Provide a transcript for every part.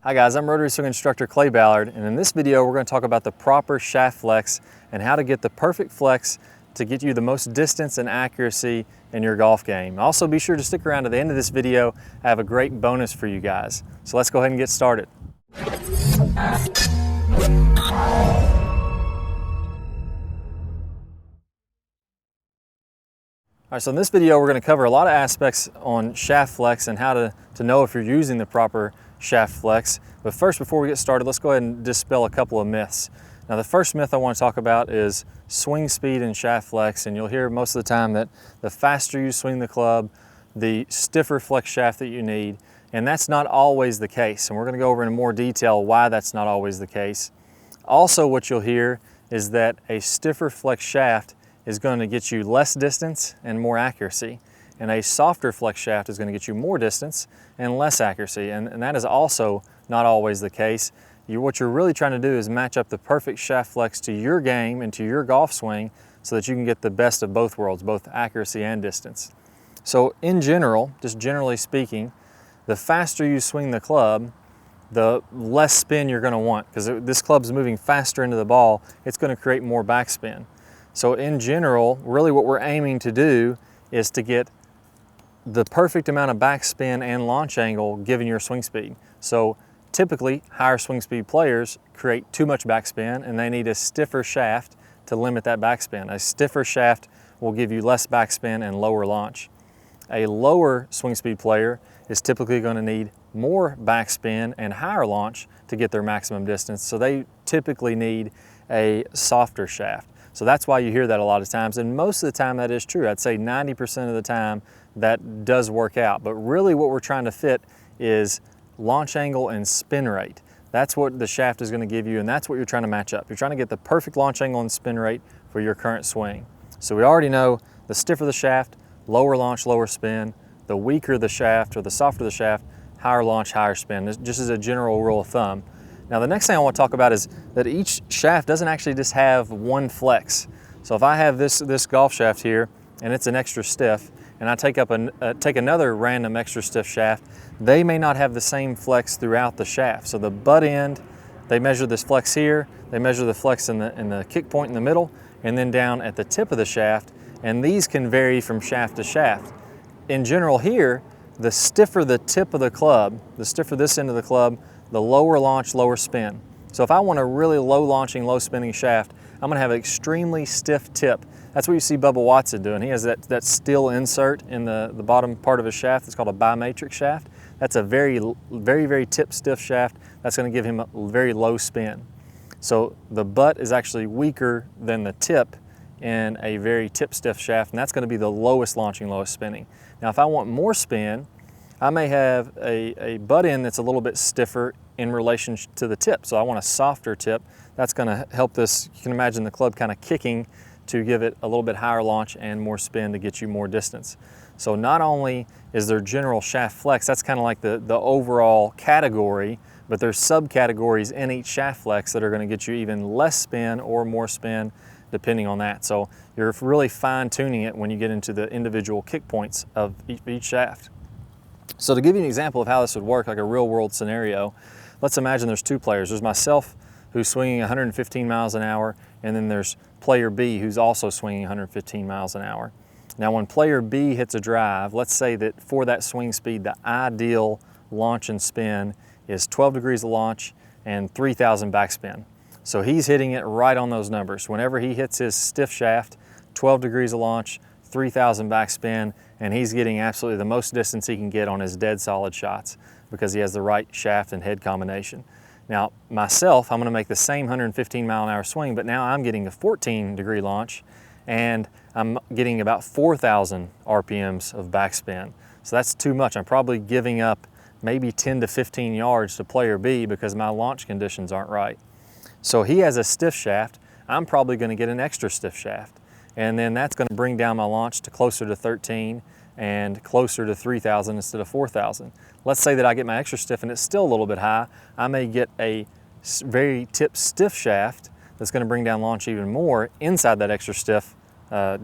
Hi guys, I'm Rotary Swing instructor Clay Ballard, and in this video we're going to talk about the proper shaft flex and how to get the perfect flex to get you the most distance and accuracy in your golf game. Also be sure to stick around to the end of this video. I have a great bonus for you guys. So let's go ahead and get started. All right, so in this video we're going to cover a lot of aspects on shaft flex and how to know if you're using the proper shaft flex. But first, before we get started, let's go ahead and dispel a couple of myths. Now the first myth I want to talk about is swing speed and shaft flex, and you'll hear most of the time that the faster you swing the club, the stiffer flex shaft that you need, and that's not always the case. And we're going to go over in more detail why that's not always the case. Also, what you'll hear is that a stiffer flex shaft is going to get you less distance and more accuracy, and a softer flex shaft is going to get you more distance and less accuracy, and that is also not always the case. What you're really trying to do is match up the perfect shaft flex to your game and to your golf swing so that you can get the best of both worlds, both accuracy and distance. So in general, just generally speaking, the faster you swing the club, the less spin you're going to want, because this club's moving faster into the ball, it's going to create more backspin. So in general, really what we're aiming to do is to get the perfect amount of backspin and launch angle given your swing speed. So typically, higher swing speed players create too much backspin and they need a stiffer shaft to limit that backspin. A stiffer shaft will give you less backspin and lower launch. A lower swing speed player is typically going to need more backspin and higher launch to get their maximum distance. So they typically need a softer shaft. So that's why you hear that a lot of times, and most of the time that is true. I'd say 90% of the time that does work out, but really what we're trying to fit is launch angle and spin rate. That's what the shaft is going to give you, and that's what you're trying to match up. You're trying to get the perfect launch angle and spin rate for your current swing. So we already know the stiffer the shaft, lower launch, lower spin. The weaker the shaft or the softer the shaft, higher launch, higher spin. This just as a general rule of thumb. Now the next thing I want to talk about is that each shaft doesn't actually just have one flex. So if I have this golf shaft here and it's an extra stiff, and I take another random extra stiff shaft, they may not have the same flex throughout the shaft. So the butt end, they measure this flex here, they measure the flex in the kick point in the middle, and then down at the tip of the shaft, and these can vary from shaft to shaft. In general here, the stiffer the tip of the club, the stiffer this end of the club, the lower launch, lower spin. So if I want a really low launching, low spinning shaft, I'm going to have an extremely stiff tip. That's what you see Bubba Watson doing. He has that steel insert in the bottom part of his shaft. It's called a bimatrix shaft. That's a very, very, very tip stiff shaft. That's going to give him a very low spin. So the butt is actually weaker than the tip in a very tip stiff shaft, and that's going to be the lowest launching, lowest spinning. Now if I want more spin, I may have a butt end that's a little bit stiffer in relation to the tip. So I want a softer tip. That's going to help this. You can imagine the club kind of kicking to give it a little bit higher launch and more spin to get you more distance. So not only is there general shaft flex, that's kind of like the overall category, but there's subcategories in each shaft flex that are going to get you even less spin or more spin depending on that. So you're really fine tuning it when you get into the individual kick points of each shaft. So to give you an example of how this would work, like a real world scenario, let's imagine there's two players. There's myself who's swinging 115 miles an hour, and then there's player B who's also swinging 115 miles an hour. Now when player B hits a drive, let's say that for that swing speed, the ideal launch and spin is 12 degrees of launch and 3,000 backspin. So he's hitting it right on those numbers. Whenever he hits his stiff shaft, 12 degrees of launch, 3,000 backspin, and he's getting absolutely the most distance he can get on his dead solid shots because he has the right shaft and head combination. Now myself, I'm going to make the same 115 mile an hour swing, but now I'm getting a 14 degree launch and I'm getting about 4,000 RPMs of backspin. So that's too much. I'm probably giving up maybe 10 to 15 yards to player B because my launch conditions aren't right. So he has a stiff shaft, I'm probably going to get an extra stiff shaft. And then that's going to bring down my launch to closer to 13 and closer to 3,000 instead of 4,000. Let's say that I get my extra stiff and it's still a little bit high. I may get a very tip stiff shaft that's going to bring down launch even more inside that extra stiff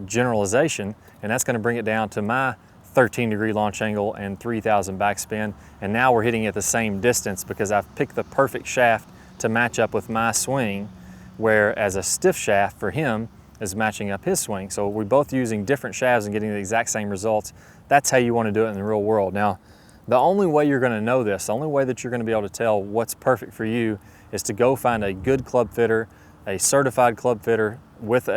generalization, and that's going to bring it down to my 13-degree launch angle and 3,000 backspin. And now we're hitting at the same distance because I've picked the perfect shaft to match up with my swing, whereas a stiff shaft for him is matching up his swing. So we're both using different shafts and getting the exact same results. That's how you want to do it in the real world. Now, the only way you're going to know this, the only way that you're going to be able to tell what's perfect for you is to go find a good club fitter, a certified club fitter with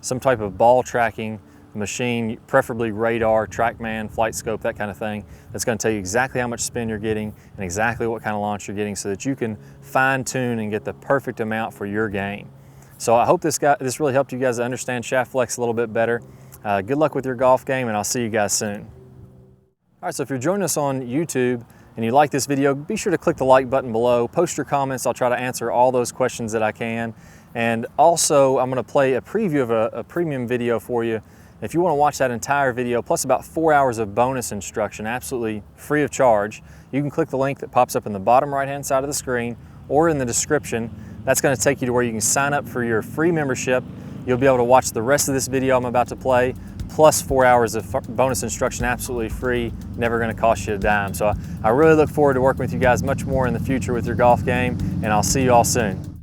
some type of ball tracking machine, preferably radar, TrackMan, flight scope, that kind of thing, that's going to tell you exactly how much spin you're getting and exactly what kind of launch you're getting so that you can fine tune and get the perfect amount for your game. So I hope this really helped you guys to understand shaft flex a little bit better. Good luck with your golf game, and I'll see you guys soon. All right, so if you're joining us on YouTube and you like this video, be sure to click the like button below, post your comments. I'll try to answer all those questions that I can. And also, I'm going to play a preview of a premium video for you. If you want to watch that entire video, plus about 4 hours of bonus instruction, absolutely free of charge, you can click the link that pops up in the bottom right-hand side of the screen or in the description. That's going to take you to where you can sign up for your free membership. You'll be able to watch the rest of this video I'm about to play, plus 4 hours of bonus instruction, absolutely free, never going to cost you a dime. So I really look forward to working with you guys much more in the future with your golf game, and I'll see you all soon.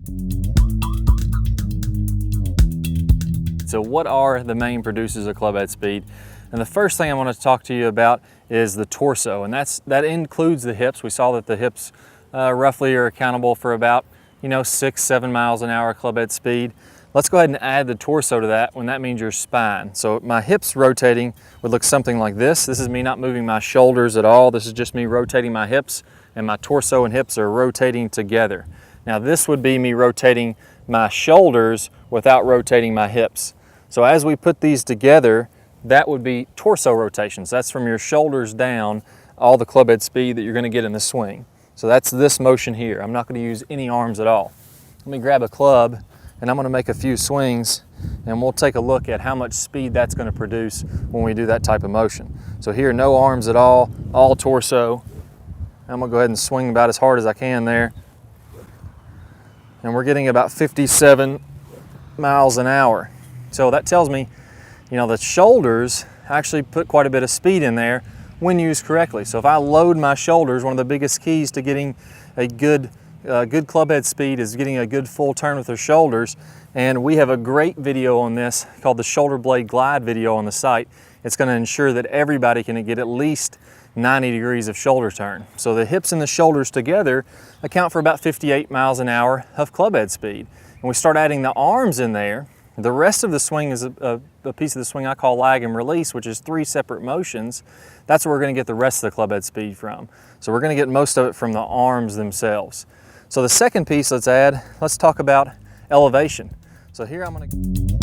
So what are the main producers of club head speed? And the first thing I want to talk to you about is the torso, and that includes the hips. We saw that the hips roughly are accountable for about 6-7 miles an hour club head speed. Let's go ahead and add the torso to that, when that means your spine. So my hips rotating would look something like this. This is me not moving my shoulders at all. This is just me rotating my hips, and my torso and hips are rotating together. Now this would be me rotating my shoulders without rotating my hips. So as we put these together, that would be torso rotations. That's from your shoulders down, all the club head speed that you're going to get in the swing. So that's this motion here. I'm not going to use any arms at all. Let me grab a club, and I'm going to make a few swings, and we'll take a look at how much speed that's going to produce when we do that type of motion. So here, no arms at all torso. I'm going to go ahead and swing about as hard as I can there. And we're getting about 57 miles an hour. So that tells me, the shoulders actually put quite a bit of speed in there when used correctly. So if I load my shoulders, one of the biggest keys to getting a good club head speed is getting a good full turn with the shoulders. And we have a great video on this called the shoulder blade glide video on the site. It's going to ensure that everybody can get at least 90 degrees of shoulder turn. So the hips and the shoulders together account for about 58 miles an hour of club head speed. And we start adding the arms in there. The rest of the swing is a piece of the swing I call lag and release, which is 3 separate motions. That's where we're going to get the rest of the club head speed from. So we're going to get most of it from the arms themselves. So the second piece let's talk about elevation. So here I'm going to